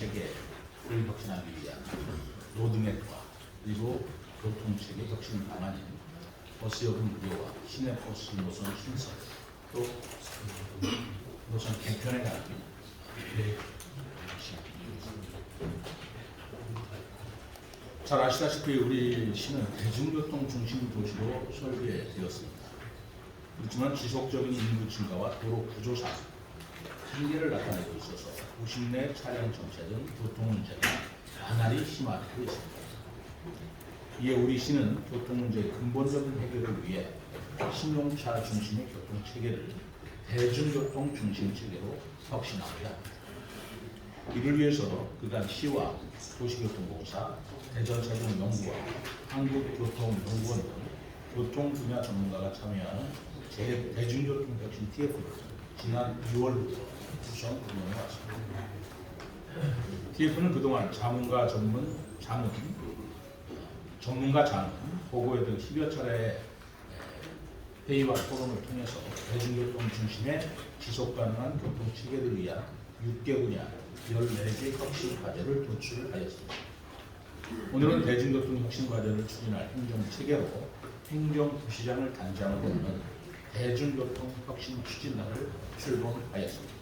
체계를 혁신하기 위한 로드맵과 그리고 교통체계 혁신 방안인 버스요금 무료와 시내버스 노선 신설 또 노선 개편에 관한 잘 아시다시피 우리 시는 대중교통 중심 도시로 설계되었습니다. 그렇지만 지속적인 인구 증가와 도로 구조상 한계를 나타내고 있어서 도심 내 차량 정체 등 교통 문제가 나날이 심화되고 있습니다. 이에 우리 시는 교통 문제의 근본적인 해결을 위해 신용차 중심의 교통 체계를 대중교통 중심 체계로 혁신하고자 합니다. 이를 위해서 그간 시와 도시교통공사, 대전세종연구원, 한국교통연구원 등 교통 분야 전문가가 참여하는 대중교통혁신 TF를 지난 2월부터 구성 운영해 왔습니다. TF는 그동안 전문가 자문, 보고회 등 10여 차례의 회의와 토론을 통해서 대중교통 중심의 지속가능한 교통체계를 위한 6개 분야 14개 혁신 과제를 도출하였습니다. 오늘은 대중교통 혁신 과제를 추진할 행정체계로 행정부시장을 단장으로 하는 대중교통 혁신 추진단을 출범하였습니다.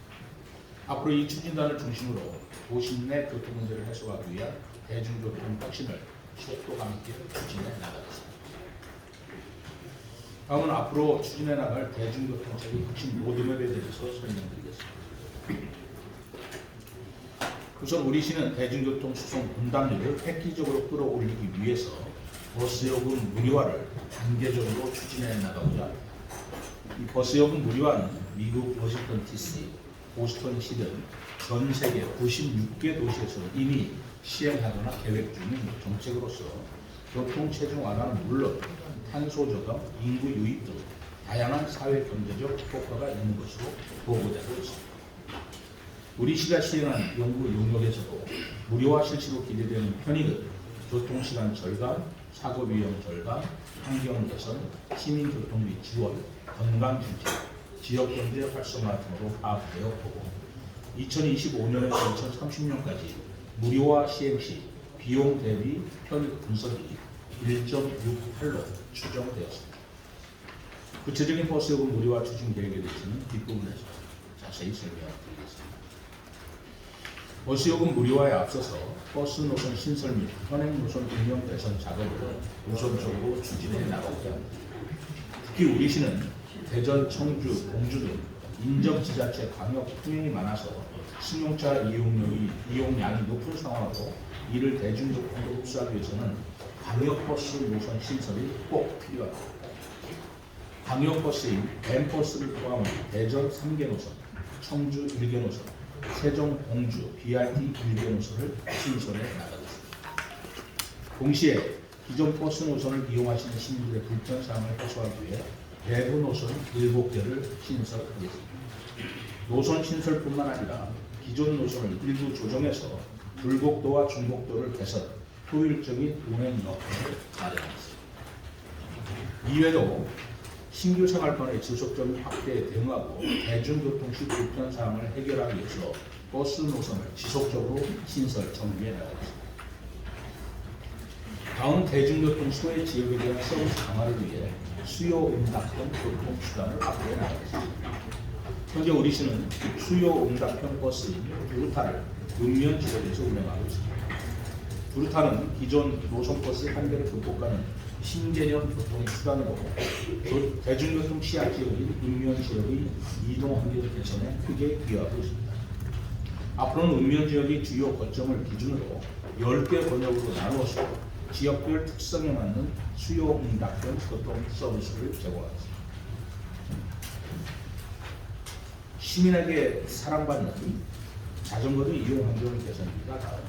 앞으로 이 추진단을 중심으로 도심 내 교통 문제를 해소하기 위한 대중교통 혁신을 속도감 있게 추진해 나가겠습니다. 다음은 앞으로 추진해 나갈 대중교통 체계 혁신 로드맵에 대해서 설명드리겠습니다. 우선 우리 시는 대중교통 수송 분담률을 획기적으로 끌어올리기 위해서 버스요금 무료화를 단계적으로 추진해 나가고자 합니다. 이 버스요금 무료화는 미국 워싱턴 DC, 보스턴시 등 전 세계 96개 도시에서 이미 시행하거나 계획 중인 정책으로서 교통 체증 완화는 물론 탄소 저감, 인구 유입 등 다양한 사회 경제적 효과가 있는 것으로 보고되고 있습니다. 우리 시가 시행한 연구 용역에서도 무료화 실시로 기대되는 편익은 교통시간 절감, 사고 위험 절감, 환경 개선, 시민교통비 지원, 건강 증진, 지역경제 활성화 등으로 파악되어 보고 2025년에서 2030년까지 무료화 시행 시 비용 대비 편익 분석이 1.68로 추정되었습니다. 구체적인 버스요금 무료화 추진 계획에 대해서는 뒷부분에서 자세히 설명드리겠습니다. 버스요금 무료화에 앞서서 버스 노선 신설 및 현행 노선 운영 개선 작업을 우선적으로 추진해 나가고자 합니다. 특히 우리 시는 대전, 청주, 공주 등 인접지자체 광역 통행이 많아서 승용차 이용량이 높은 상황으로 이를 대중교통으로 흡수하기 위해서는 광역버스 노선 신설이 꼭 필요합니다. 광역버스인 M버스를 포함한 대전 3개 노선, 청주 1개 노선, 세종, 공주, BRT 1개 노선을 신설해 나가겠습니다. 동시에 기존 버스 노선을 이용하시는 시민들의 불편사항을 해소하기 위해 대부 노선 7개를 신설하겠습니다. 노선 신설뿐만 아니라 기존 노선을 일부 조정해서 불곡도와 중곡도를 개선, 효율적인 운행 여건을 마련하겠습니다. 이외에도 신규 생활권의 지속적인 확대에 대응하고 대중교통시 불편사항을 해결하기 위해서 버스 노선을 지속적으로 신설, 정비해 나가겠습니다. 다음 대중교통 소외 지역에 대한 서비스 강화를 위해 수요 응답형 교통수단을 확대해 나가겠습니다. 현재 우리 시는 수요 응답형 버스인 두루타를 읍면 지역에서 운행하고 있습니다. 두루타는 기존 노선버스 한계를 극복하는 신개념 교통수단으로 대중교통 취약 지역인 읍면 지역의 이동 환경 개선에 크게 기여하고 있습니다. 앞으로는 읍면 지역의 주요 거점을 기준으로 10개 권역으로 나누어서 지역별 특성에 맞는 수요 응답형 교통 서비스를 제공하겠습니다. 시민에게 사랑받는 자전거의 이용 환경 개선입니다. 다음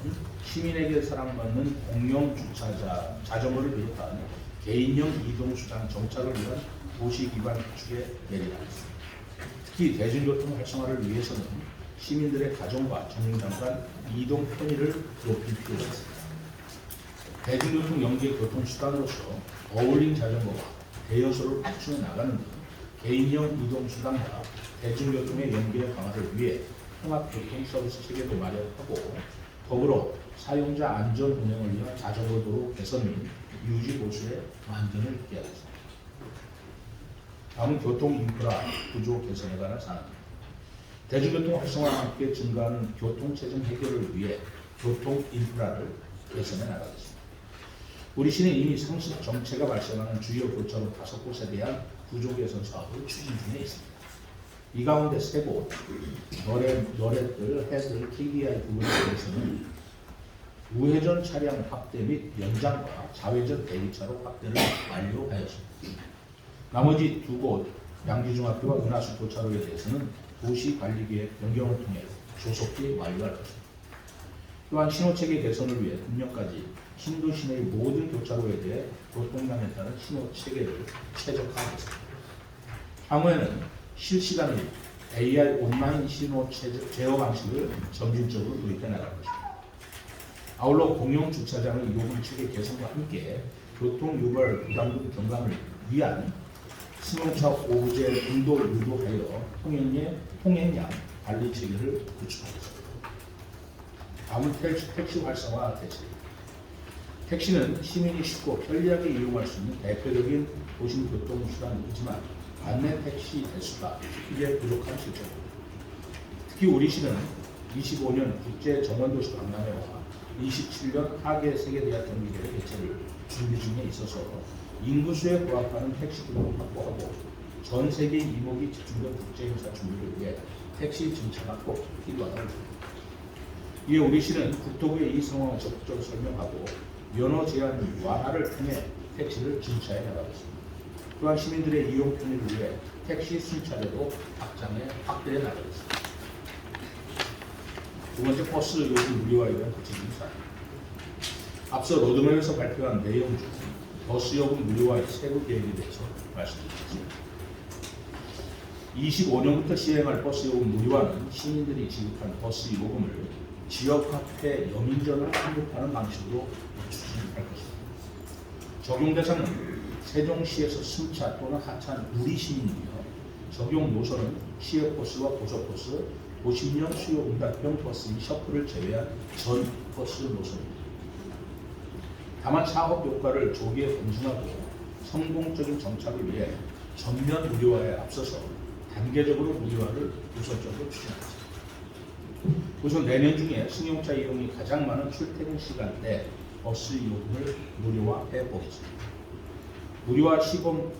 시민에게 사랑받는 공영 주차자 자전거를 비롯한 개인형 이동수단 정착을 위한 도시 기반 구축에 내리겠습니다. 특히 대중교통 활성화를 위해서는 시민들의 가정과 정장 간 이동 편의를 높일 필요가 있습니다. 대중교통 연계 교통수단으로서 어울린 자전거와 대여소를 확충해 나가는 등 개인형 이동수단과 대중교통의 연계 강화를 위해 통합교통 서비스 체계도 마련하고 더불어 사용자 안전 운행을 위한 자전거 도로 개선 및 유지 보수의 완전을 기하겠습니다. 다음은 교통 인프라 구조 개선에 관한 사항입니다. 대중교통 활성화와 함께 증가하는 교통체증 해결을 위해 교통 인프라를 개선해 나가겠습니다. 우리 시는 이미 상습 정체가 발생하는 주요 교차로 5곳에 대한 구조 개선 사업을 추진 중에 있습니다. 이 가운데 3곳, 너렛들, 해들, TDI 부분에 대해서는 우회전 차량 확대 및 연장과 좌회전 대기차로 확대를 완료하였습니다. 나머지 2곳, 양지중학교와 은하수 교차로에 대해서는 도시관리계획 변경을 통해 조속히 완료할 것입니다. 또한 신호체계 개선을 위해 금년까지 신도 시내의 모든 교차로에 대해 교통량에 따른 신호체계를 최적화하겠습니다. 향후에는 실시간 AI 온라인 신호 제어 방식을 점진적으로 도입해 나갈 것입니다. 아울러 공용 주차장의 요금 체계 개선과 함께 교통 유발 부담금 경감을 위한 승용차 오제 인도 유도하여 통행량 관리 체계를 구축하겠습니다. 다음은 택시 활성화 대책. 택시는 시민이 쉽고 편리하게 이용할 수 있는 대표적인 도심 교통수단이지만 반내 택시 대수가 크게 부족한 실정입니다. 특히 우리 시는 25년 국제 정원도시 박람회와 27년 하계 세계대학 경기대회 개최를 준비 중에 있어서 인구수에 부합하는 택시 기록을 확보하고 전 세계 이목이 집중된 국제행사 준비를 위해 택시 증차가 꼭 필요하다고 봅니다. 이에 우리 시는 국토부에 이 상황을 적극적으로 설명하고 면허 제한 완화를 통해 택시를 증차해 나가겠습니다. 또한 시민들의 이용 편의를 위해 택시 순차례도 확대해 나가겠습니다. 두 번째, 버스 요금 무료화에 대한 구체적인 사항입니다. 앞서 로드맵에서 발표한 내용 중 버스 요금 무료화의 세부 계획에 대해서 말씀드리겠습니다. 25년부터 시행할 버스 요금 무료화는 시민들이 지급한 버스 요금을 지역화폐 여민전을 환급하는 방식으로 추진할 것입니다. 적용 대상은 세종시에서 승차 또는 하차한 우리 시민이며 적용 노선은 시외버스와 고속버스, 도심형 수요 응답형 버스 및 셔플을 제외한 전 버스 노선입니다. 다만 사업 효과를 조기에 검증하고 성공적인 정착을 위해 전면 무료화에 앞서서 단계적으로 무료화를 우선적으로 추진하겠습니다. 우선 내년 중에 승용차 이용이 가장 많은 출퇴근 시간대 버스 요금을 무료화해 보겠습니다. 무료화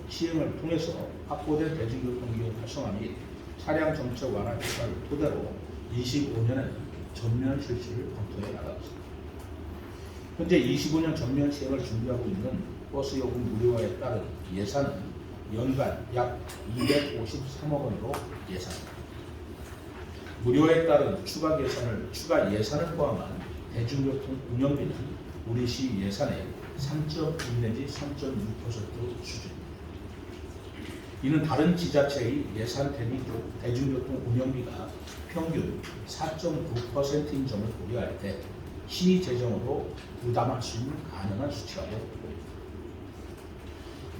시행을 통해서 확보된 대중교통 이용 활성화 및 차량 정책 완화 효과를 토대로 25년에는 전면 실시를 검토해 나가겠습니다. 현재 25년 전면 시행을 준비하고 있는 버스 요금 무료화에 따른 예산은 연간 약 253억 원으로 예상합니다. 무료화에 따른 추가 예산을 포함한 대중교통 운영비는 우리 시 예산의 3.1 내지 3.6% 수준입니다. 이는 다른 지자체의 예산 대비 대중교통 운영비가 평균 4.9%인 점을 고려할 때 시 재정으로 부담할 수 있는 가능한 수치라고 봅니다.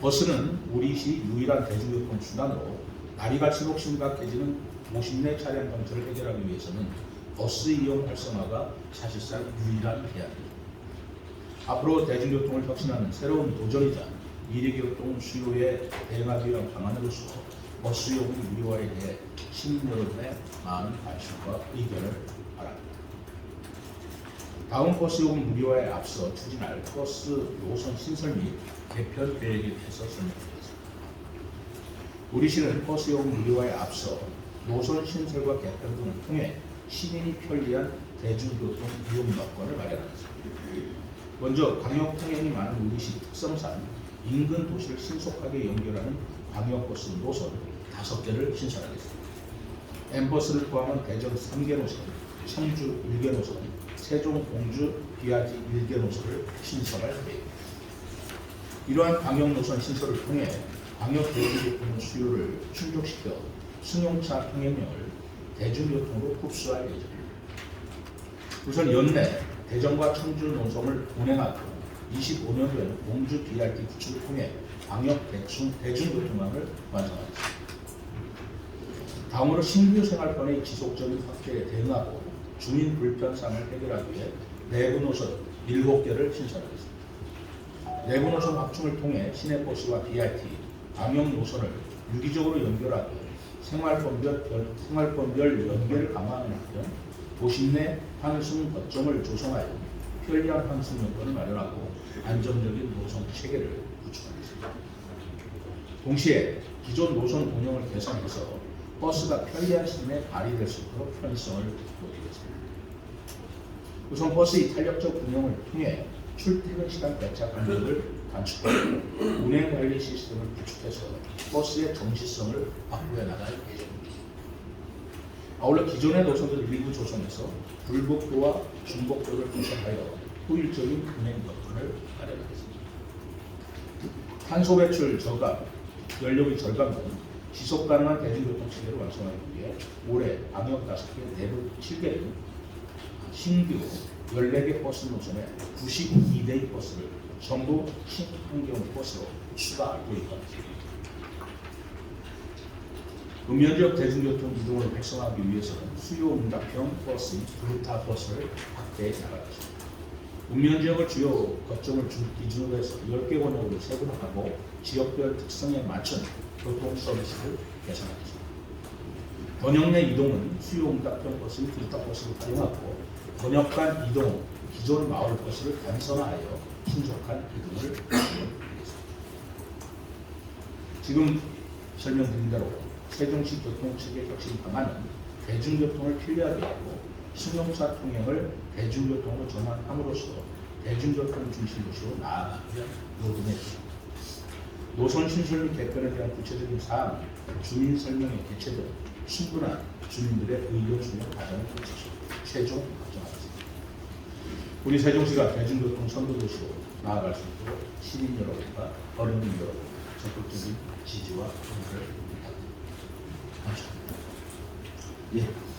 버스는 우리 시 유일한 대중교통 수단으로 날이 갈수록 심각해지는 도심 내 차량 정체를 해결하기 위해서는 버스 이용 활성화가 사실상 유일한 대안입니다. 앞으로 대중교통을 혁신하는 새로운 도전이자 미래교통 수요에 대응하기 위한 방안으로서 버스 요금 무료화에 대해 시민 여러분의 많은 관심과 의견을 바랍니다. 다음 버스 요금 무료화에 앞서 추진할 버스 노선 신설 및 개편 계획에 대해서 설명드리겠습니다. 우리 시는 버스 요금 무료화에 앞서 노선 신설과 개편 등을 통해 시민이 편리한 대중교통 이용 여건을 마련하겠습니다. 먼저 광역 통행이 많은 우리 시 특성상 인근 도시를 신속하게 연결하는 광역버스 노선 5개를 신설하겠습니다. M버스를 포함한 대전 3개 노선, 청주 1개 노선, 세종, 공주, 비아지 1개 노선을 신설할 계획입니다. 이러한 광역 노선 신설을 통해 광역 대중교통 수요를 충족시켜 승용차 통행량을 대중교통으로 흡수할 예정입니다. 우선 연내 대전과 청주 노선을 운행하고 25년도에는 공주 BRT 구축을 통해 광역 대중교통망을 완성하겠습니다. 다음으로 신규 생활권의 지속적인 확대에 대응하고 주민 불편함을 해결하기 위해 내부 노선 7개를 신설하겠습니다. 내부 노선 확충을 통해 시내버스와 BRT, 방역 노선을 유기적으로 연결하고 생활권별 연계를 강화하는 한편 도심 내 환승 거점을 조성하여 편리한 환승 여건을 마련하고 안정적인 노선 체계를 구축하겠습니다. 동시에 기존 노선 운영을 개선해서 버스가 편리한 시간에 발휘될 수 있도록 편의성을 높이겠습니다. 우선 버스의 탄력적 운영을 통해 출퇴근 시간 배차 간격을 단축하고 운행 관리 시스템을 구축해서 버스의 정시성을 확보해 나갈 예정입니다. 아울러 기존의 노선들 일부 조성해서 불복도와 중복도를 구성하여 효율적인 운행 여건을 마련하겠습니다. 탄소 배출 저감, 연료의 절감 등 지속 가능한 대중교통 체계를 완성하기 위해 올해 방역 5개, 내부 7개 등 신규 14개 버스 노선에 92대의 버스를 전부 친환경 버스로 추가 도입하겠습니다. 읍면지역 대중교통 이동을 활성화하기 위해서는 수요 응답형 버스인 블루타 버스를 확대해 나가겠습니다. 읍면지역을 주요 거점을 기준으로 해서 10개 권역으로 세분화하고 지역별 특성에 맞춘 교통 서비스를 개선하겠습니다. 번역 내 이동은 수요 응답형 버스인 블루타 버스를 활용하고 번역 간 이동 기존 마을 버스를 단선화하여 신속한 이동을 지원하겠습니다. 지금 설명드린 대로 세종시 교통체계 혁신 방안은 대중교통을 편리하게 하고 승용차 통행을 대중교통으로 전환함으로써 대중교통 중심 도시로 나아가는 로드맵입니다. 노선 신설 및 개편에 대한 구체적인 사항, 주민 설명의 개최 등 충분한 주민들의 의견 수렴 과정을 거쳐서 최종 확정하겠습니다. 우리 세종시가 대중교통 선도도시로 나아갈 수 있도록 시민 여러분과 어린이 여러분 적극적인 지지와 응원을 부탁드립니다. 감사합니다. 예.